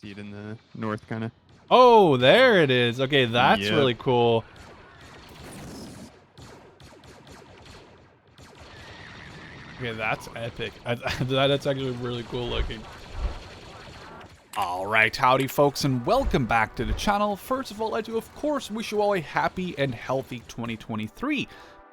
see it in the north, kind of. Oh, there it is. Okay, that's really cool. Okay, that's epic. That's actually really cool looking. Alright, howdy folks, and welcome back to the channel. First of all, I do of course wish you all a happy and healthy 2023.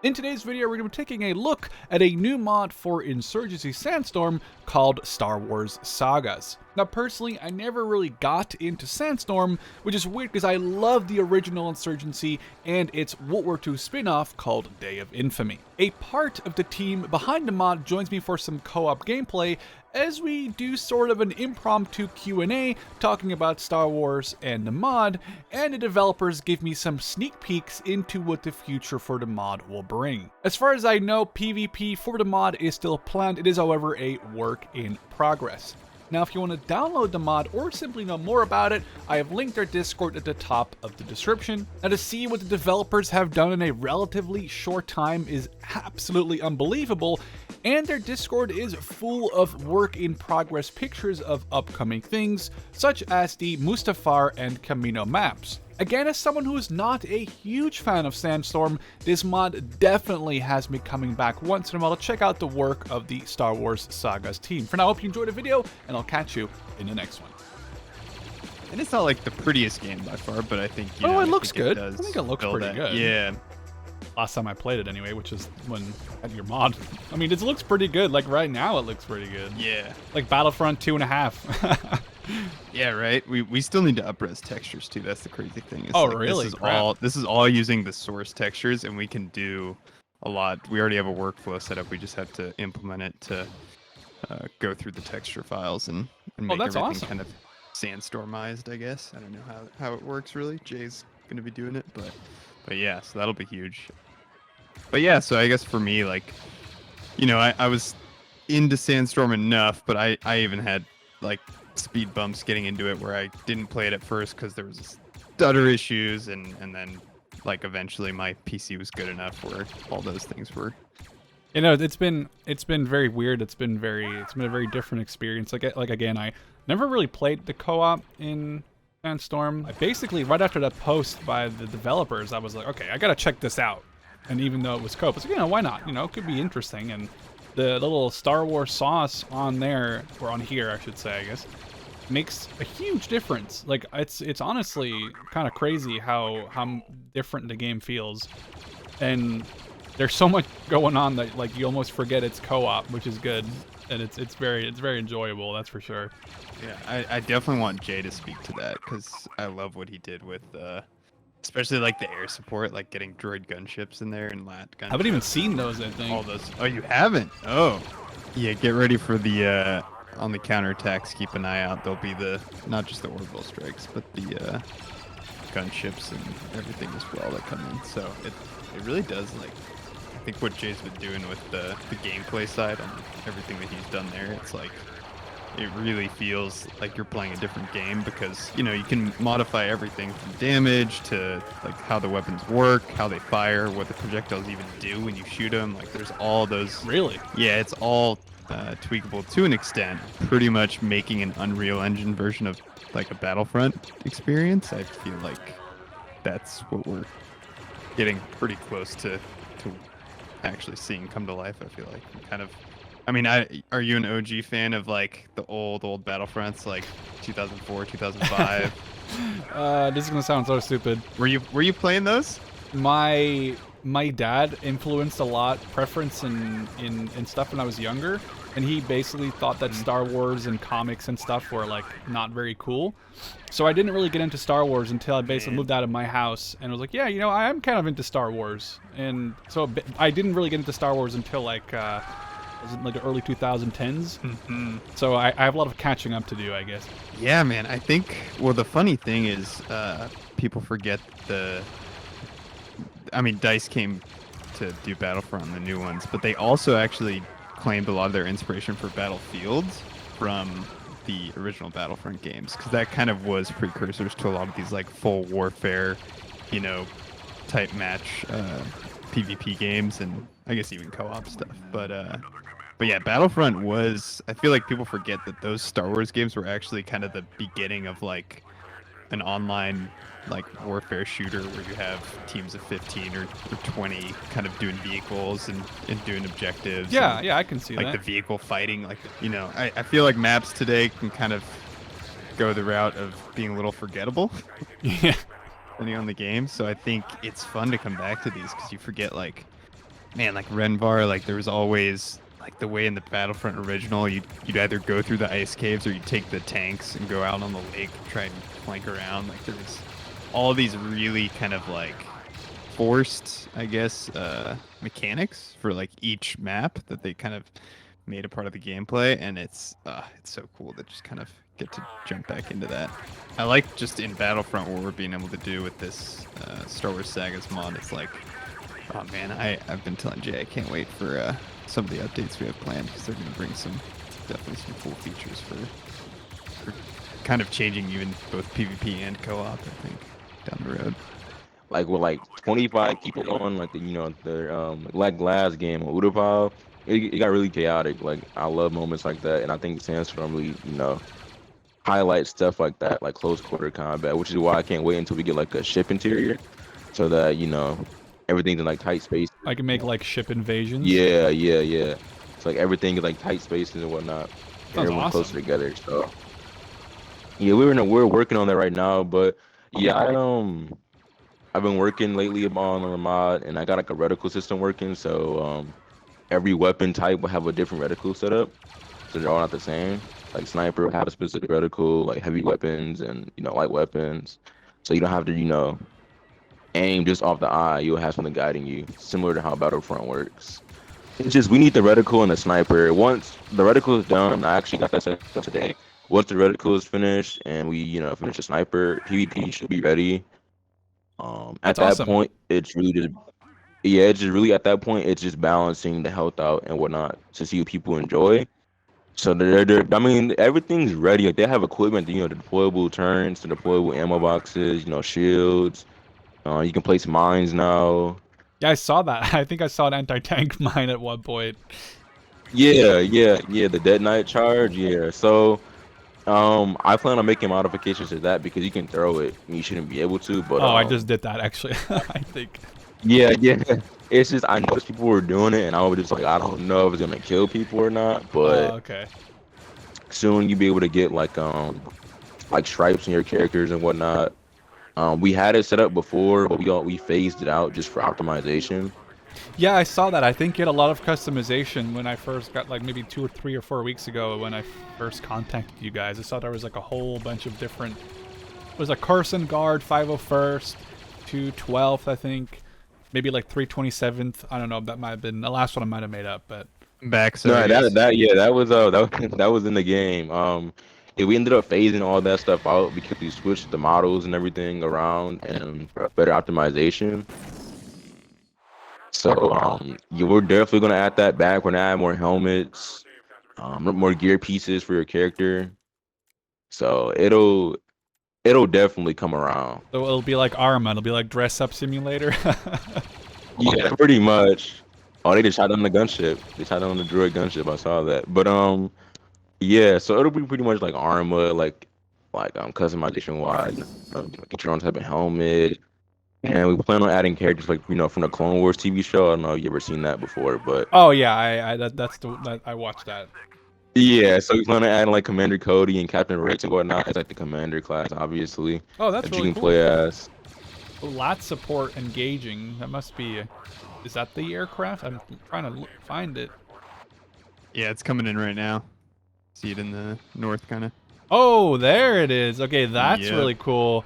In today's video, we're going to be taking a look at a new mod for Insurgency Sandstorm called Star Wars Sagas. Now personally, I never really got into Sandstorm, which is weird because I love the original Insurgency and its World War II spin-off called Day of Infamy. A part of the team behind the mod joins me for some co-op gameplay as we do sort of an impromptu Q&A talking about Star Wars and the mod, and the developers give me some sneak peeks into what the future for the mod will bring. As far as I know, PvP for the mod is still planned. It is, however, a work in progress. Now, if you want to download the mod or simply know more about it, I have linked their Discord at the top of the description. Now, to see what the developers have done in a relatively short time is absolutely unbelievable, and their Discord is full of work-in-progress pictures of upcoming things, such as the Mustafar and Camino maps. Again, as someone who is not a huge fan of Sandstorm, this mod definitely has me coming back once in a while to check out the work of the Star Wars Sagas team. For now, I hope you enjoyed the video, and I'll catch you in the next one. And it's not like the prettiest game by far, but I think, you know, it looks good. I I think it looks pretty good. Yeah. Last time I played it anyway, which is when I had your mod. I mean, it looks pretty good. Like right now, it looks pretty good. Yeah. Like Battlefront 2.5. Yeah, right. We still need to up-res textures too. That's the crazy thing. It's like, really? This is all using the source textures, and we can do a lot. We already have a workflow set up. We just have to implement it to go through the texture files and make everything awesome. kind of sandstormized, I guess. I don't know how it works really. Jay's gonna be doing it, but yeah, so that'll be huge. But yeah, so I guess for me, like, you know, I was into Sandstorm enough, but I even had like speed bumps getting into it where I didn't play it at first because there was stutter issues, and then like eventually my PC was good enough where all those things were. You know, it's been very weird. It's been a very different experience. Like again, I never really played the co-op in Sandstorm. I basically, right after that post by the developers, I was like, okay, I gotta check this out. And even though it was co-op, I was like, you know, why not? You know, it could be interesting. And the little Star Wars sauce on there, or on here, I should say, I guess, makes a huge difference. Like, it's honestly kind of crazy how different the game feels. And there's so much going on that, like, you almost forget it's co-op, which is good. And it's very enjoyable, that's for sure. Yeah, I definitely want Jay to speak to that because I love what he did with especially like the air support, like getting droid gunships in there and lat gunships. I haven't even seen those, I think. All those. Oh, you haven't? Oh, yeah. Get ready for the on the counterattacks. Keep an eye out. There'll be not just the orbital strikes, but the gunships and everything as well that come in. So it really does, like, I think what Jay's been doing with the gameplay side and everything that he's done there, it's like it really feels like you're playing a different game because, you know, you can modify everything from damage to like how the weapons work, how they fire, what the projectiles even do when you shoot them. Like there's all those. Really? Yeah, it's all tweakable to an extent, pretty much making an Unreal Engine version of like a Battlefront experience. I feel like that's what we're getting pretty close to actually seeing come to life. I feel like kind of. I mean, are you an OG fan of like the old Battlefronts, like 2004, 2005? This is gonna sound so stupid. Were you playing those? My dad influenced a lot preference in stuff when I was younger, and he basically thought that Star Wars and comics and stuff were like not very cool. So I didn't really get into Star Wars until I basically moved out of my house and was like, yeah, you know, I am kind of into Star Wars. And so I didn't really get into Star Wars until like was it like the early 2010s? Mm-hmm. So I have a lot of catching up to do, I guess. Yeah, man. I think, well, the funny thing is people forget I mean, DICE came to do Battlefront, the new ones, but they also actually claimed a lot of their inspiration for Battlefields from the original Battlefront games, because that kind of was precursors to a lot of these like full warfare, you know, type match PvP games, and I guess even co-op stuff. But But yeah, Battlefront was. I feel like people forget that those Star Wars games were actually kind of the beginning of like an online like warfare shooter where you have teams of 15 or 20 kind of doing vehicles and doing objectives. Yeah, And yeah, I can see like that. the vehicle fighting, like I feel like maps today can kind of go the route of being a little forgettable Yeah. depending on the game. So I think it's fun to come back to these because you forget like, man, like Renvar, like there was always like the way in the Battlefront original, you'd either go through the ice caves or you'd take the tanks and go out on the lake and try and flank around. Like there was all these really kind of like forced, I guess, mechanics for like each map that they kind of made a part of the gameplay, and it's so cool to just kind of get to jump back into that. I like just in Battlefront what we're being able to do with this Star Wars Sagas mod. It's like, oh man, I've been telling Jay I can't wait for some of the updates we have planned because they're going to bring definitely some cool features for kind of changing even both PvP and co-op, I think, down the road. Like with like 25 people on like the like last game on Udapau, it got really chaotic. Like I love moments like that, and I think Sandstorm really highlights stuff like that, like close quarter combat, which is why I can't wait until we get like a ship interior, so that everything's in like tight space. I can make like ship invasions. Yeah. It's like everything is like tight spaces and whatnot. Sounds Everyone's awesome. closer together. So yeah, we're working on that right now. But yeah, I've been working lately on the mod, and I got like a reticle system working. So every weapon type will have a different reticle setup, so they're all not the same. Like sniper will have a specific reticle, like heavy weapons and light weapons. So you don't have to aim just off the eye. You'll have something guiding you, similar to how Battlefront works. It's just we need the reticle and the sniper. Once the reticle is done, I actually got that set up today. Once the reticle is finished and we finish the sniper, PvP should be ready. At That's that awesome. point, it's really just it's just really at that point it's just balancing the health out and whatnot to see what people enjoy. So I mean, everything's ready. Like they have equipment, the deployable turrets, the deployable ammo boxes, shields. You can place mines now. Yeah, I saw that. I think I saw an anti-tank mine at one point. Yeah. The Dead Knight charge. Yeah. So, I plan on making modifications to that because you can throw it. And you shouldn't be able to, but Oh, I just did that actually. I think. yeah. It's just I noticed people were doing it, and I was just like, I don't know if it's gonna kill people or not, but Oh, okay. soon you'll be able to get like stripes in your characters and whatnot. We had it set up before, but we phased it out just for optimization. Yeah, I saw that. I think you had a lot of customization when I first got, like maybe 2 or 3 or 4 weeks ago when I first contacted you guys. I saw there was like a whole bunch of different. It was a Carson Guard 501st, 212th, I think. Maybe like 327th. I don't know. That might have been the last one I might have made up, but Back No, series. that was that was in the game. Yeah, we ended up phasing all that stuff out because we switched the models and everything around and for better optimization. So yeah, we're definitely gonna add that back. We're gonna add more helmets, more gear pieces for your character. So it'll definitely come around. so it'll be like Arma. It'll be like dress up simulator. Yeah, pretty much. Oh, they just shot down the gunship. They shot down the droid gunship. I saw that. But yeah. So it'll be pretty much like Arma, like customization wise. Get your own type of helmet. And we plan on adding characters like from the Clone Wars TV show. I don't know if you ever seen that before, but Oh yeah, I watched that. yeah. So we plan on adding like Commander Cody and Captain Rex and whatnot. It's like the Commander class, obviously, Oh, that's that you really can cool. play as. Lat support engaging. That must be. Is that the aircraft? I'm trying to find it. Yeah, it's coming in right now. See it in the north, kind of. Oh, there it is. Okay, that's Yep. really cool.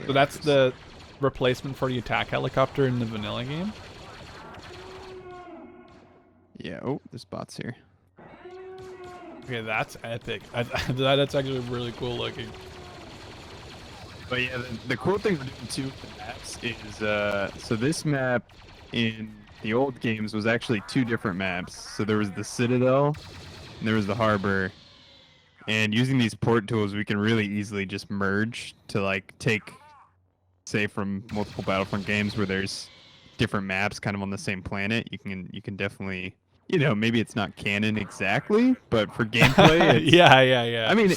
So that's the replacement for the attack helicopter in the vanilla game? Yeah. Oh, there's bots here. Okay, that's epic. That's actually really cool looking. But yeah, the cool thing we're doing too with the maps is so this map in the old games was actually 2 different maps. So there was the Citadel and there was the Harbor. And using these port tools, we can really easily just merge to like take, say, from multiple Battlefront games where there's different maps kind of on the same planet, you can definitely, you know, maybe it's not canon exactly, but for gameplay, it's, yeah. I mean,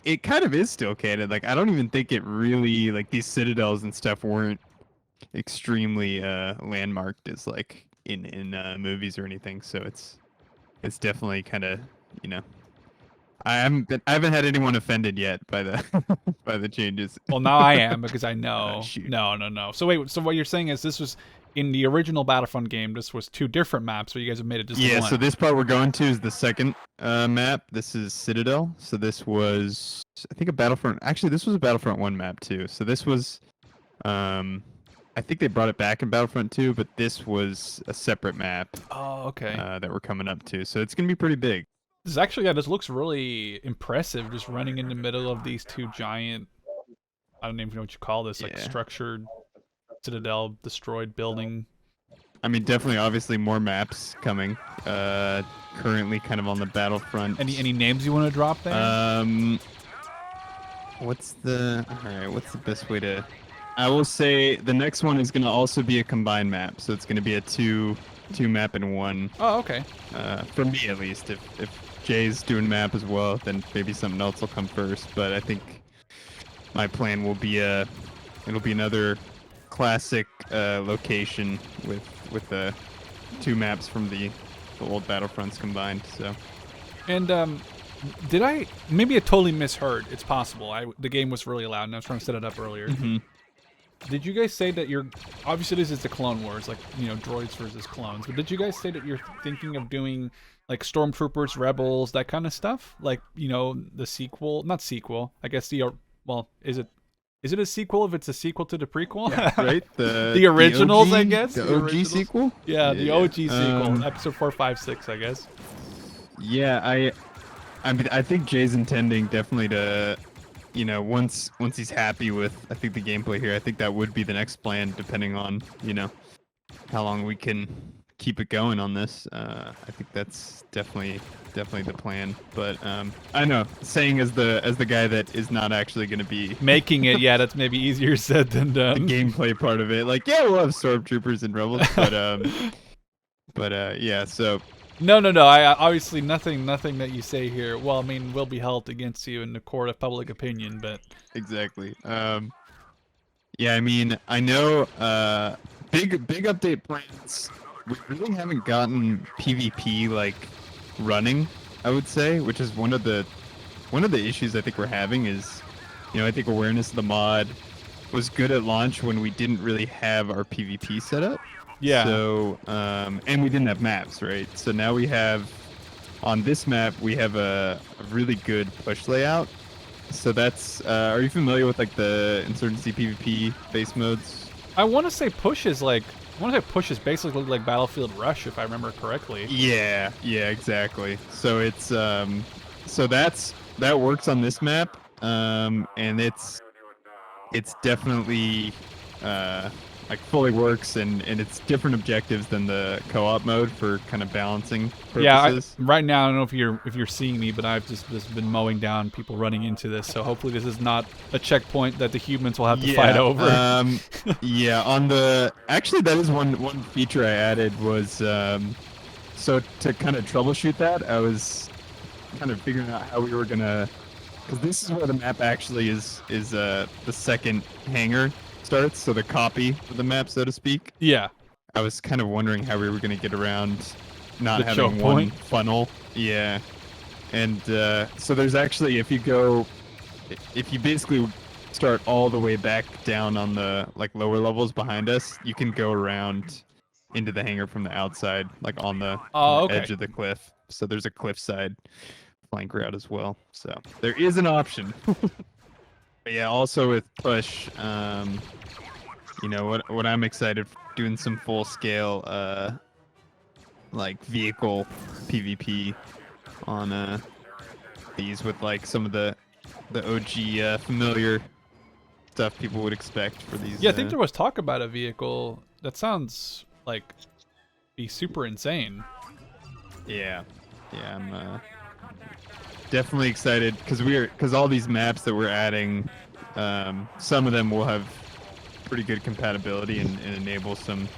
it kind of is still canon. Like I don't even think it really, like these citadels and stuff weren't extremely landmarked as like in movies or anything. So it's definitely kind of, you know, I haven't had anyone offended yet by the by the changes. Well, now I am because I know. Shoot. No. So wait, so what you're saying is this was in the original Battlefront game. This was 2 different maps, but you guys have made it just Yeah, one. so this part we're going to is the second map. This is Citadel. So this was, I think, a Battlefront. Actually, this was a Battlefront 1 map too. So this was, I think they brought it back in Battlefront 2, but this was a separate map Oh, okay. that we're coming up to. So it's gonna be pretty big. This is actually, yeah, this looks really impressive. Just running in the middle of these 2 giant, I don't even know what you call this, like Yeah. structured citadel, destroyed building. I mean, definitely, obviously, more maps coming. Currently, kind of on the Battlefront. Any names you want to drop there? What's the best way to? I will say the next one is gonna also be a combined map, so it's gonna be a two map in one. Oh, okay. For me at least. If Jay's doing map as well, then maybe something else will come first. But I think my plan will be it'll be another classic location with the 2 maps from the old Battlefronts combined. So. And did I? Maybe I totally misheard. It's possible. The game was really loud, and I was trying to set it up earlier. Mm-hmm. Did you guys say that you're obviously this is the Clone Wars, like, you know, droids versus clones? But did you guys say that you're thinking of doing like stormtroopers, rebels, that kind of stuff? Like, you know, the sequel, not sequel. I guess well, is it a sequel if it's a sequel to the prequel? Yeah, right. The originals, I guess. The OG originals? sequel. Yeah, the OG sequel, episode 4, 5, 6, I guess. Yeah, I mean, I think Jay's intending definitely to, you know, once he's happy with, I think, the gameplay here, I think that would be the next plan, depending on, you know, how long we can keep it going on this. I think that's definitely the plan. But I know, saying as the guy that is not actually going to be making it, yeah, that's maybe easier said than done. The gameplay part of it, like, yeah, we'll have stormtroopers and rebels, but yeah, so. No. I obviously nothing that you say here. Well, I mean, will be held against you in the court of public opinion, but exactly. Yeah, I mean, I know. Big update plans. We really haven't gotten PvP like running, I would say, which is one of the issues I think we're having is, you know, I think awareness of the mod was good at launch when we didn't really have our PvP set up. yeah. So, and we didn't have maps, right? So now we have, on this map, we have a really good push layout. So that's, are you familiar with like the Insurgency PvP base modes? I want to say push is basically like Battlefield Rush, if I remember correctly. Yeah, exactly. So it's, so that works on this map, and it's definitely, like fully works, and it's different objectives than the co-op mode for kind of balancing purposes. Yeah, right now I don't know if you're seeing me, but I've just been mowing down people running into this. So hopefully this is not a checkpoint that the humans will have to fight over. Yeah, actually that is one feature I added was so to kind of troubleshoot that, I was kind of figuring out how we were gonna, because this is where the map actually is the second hangar starts, so the copy of the map, so to speak. Yeah. I was kind of wondering how we were going to get around not The having choke one point? funnel. Yeah. And so there's actually, if you basically start all the way back down on the like lower levels behind us, you can go around into the hangar from the outside, like on the edge of the cliff. So there's a cliffside flank route as well. So there is an option. But yeah, also with push, you know, what I'm excited for, doing some full scale like vehicle PvP on these with like some of the OG familiar stuff people would expect for these. Yeah, I think there was talk about a vehicle. That sounds like be super insane. Yeah, I'm definitely excited because all these maps that we're adding, some of them will have pretty good compatibility and enable some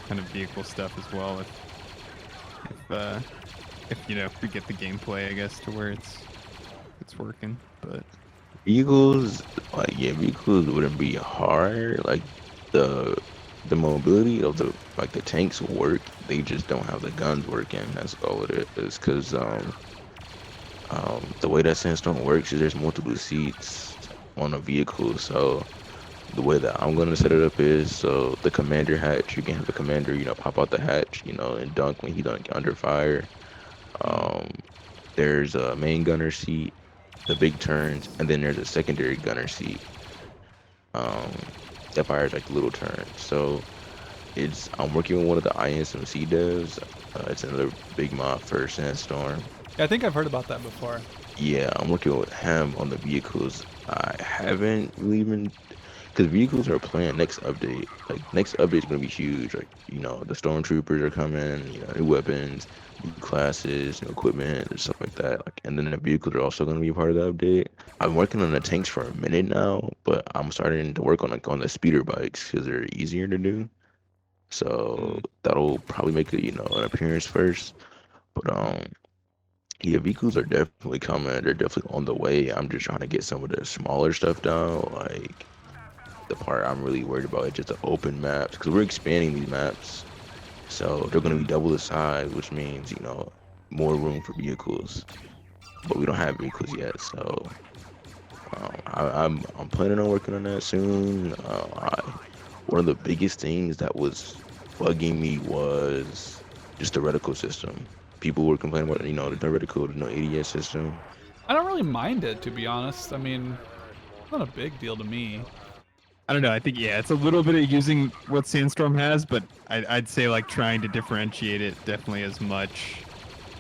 kind of vehicle stuff as well. If you know, if we get the gameplay, I guess, to where it's working. But Vehicles, like yeah, vehicles wouldn't be hard. Like the mobility of the tanks work. They just don't have the guns working. That's all it is. Cause the way that Sandstorm works is there's multiple seats on a vehicle. So the way that I'm gonna set it up is so the commander hatch. You can have the commander, pop out the hatch, and dunk when he dunk under fire. There's a main gunner seat, the big turns, and then there's a secondary gunner seat that fires like little turns. So I'm working with one of the INSMC devs. It's another big mod for Sandstorm. Yeah, I think I've heard about that before. Yeah, I'm working with him on the vehicles. I haven't really been, because vehicles are planned next update. Like next update is gonna be huge. Like the stormtroopers are coming. New weapons, new classes, new equipment, and stuff like that. Like, and then the vehicles are also gonna be part of the update. I've been working on the tanks for a minute now, but I'm starting to work on the speeder bikes because they're easier to do. So that'll probably make it an appearance first. But yeah, vehicles are definitely coming. They're definitely on the way. I'm just trying to get some of the smaller stuff down. Like the part I'm really worried about is just the open maps, because we're expanding these maps, so they're gonna be double the size, which means more room for vehicles. But we don't have vehicles yet, so I'm planning on working on that soon. One of the biggest things that was bugging me was just the reticle system. People were complaining about, the reticle, no ADS system. I don't really mind it, to be honest. I mean, it's not a big deal to me. I don't know. I think, yeah, it's a little bit of using what Sandstorm has, but I'd say like trying to differentiate it definitely as much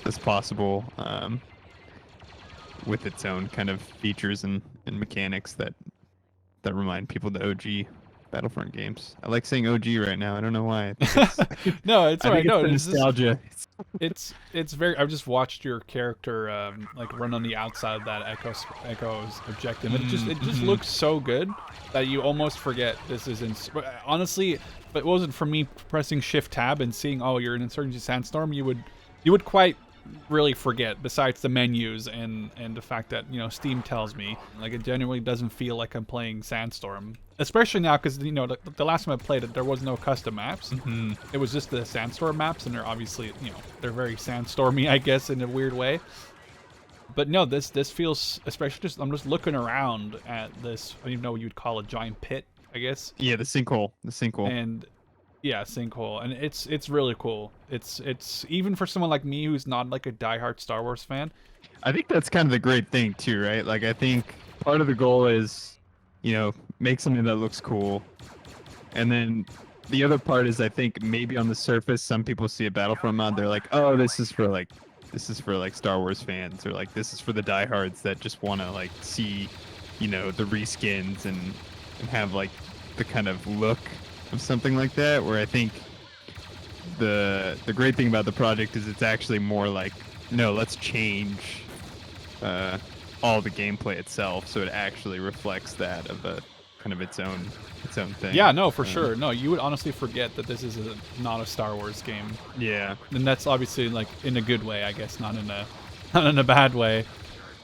as possible, with its own kind of features and mechanics that remind people of the OG Battlefront games. I like saying OG right now. I don't know why. No, it's I alright. think No, it's the nostalgia. It's very. I've just watched your character like run on the outside of that Echo's objective, and it just looks so good that you almost forget this is in. Honestly, if it wasn't for me pressing Shift Tab and seeing, oh, you're in Insurgency Sandstorm, you would quite really forget, besides the menus and the fact that Steam tells me, like, it genuinely doesn't feel like I'm playing Sandstorm, especially now because the last time I played it there was no custom maps. It was just the Sandstorm maps, and they're obviously they're very Sandstormy, I guess, in a weird way. But no, this feels, especially just, I'm just looking around at this, I don't even know what you'd call a giant pit, I guess. Yeah, the sinkhole. And yeah, sinkhole, and it's really cool. It's even for someone like me who's not like a diehard Star Wars fan. I think that's kind of the great thing too, right? Like, I think part of the goal is, make something that looks cool, and then the other part is, I think maybe on the surface, some people see a Battlefront mod, they're like, oh, this is for like Star Wars fans, or like this is for the diehards that just want to like see, the reskins and have like the kind of look of something like that. Where I think the great thing about the project is it's actually more like, no, let's change all the gameplay itself so it actually reflects that of a kind of its own thing. Yeah, no, for sure. No, you would honestly forget that this is not a Star Wars game. Yeah, and that's obviously like in a good way, I guess, not in a bad way.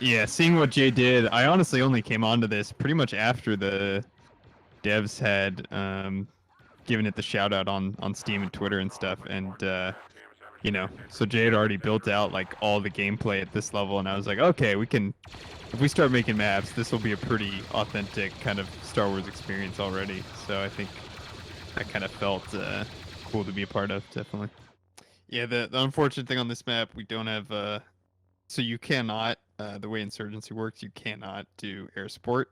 Yeah, seeing what Jay did, I honestly only came onto this pretty much after the devs had given it the shout out on Steam and Twitter and stuff, and so Jay had already built out like all the gameplay at this level, and I was like, okay, if we start making maps, this will be a pretty authentic kind of Star Wars experience already. So I think that kind of felt cool to be a part of, definitely. Yeah, the unfortunate thing on this map, we don't have so you cannot, the way Insurgency works, you cannot do air support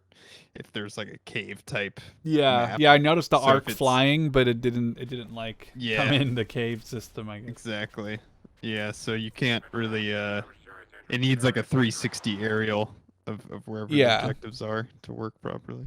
if there's like a cave type map. Yeah, I noticed the arc flying, but it didn't like come in the cave system, I guess. Exactly. Yeah, so you can't really it needs like a 360 aerial of wherever the objectives are to work properly.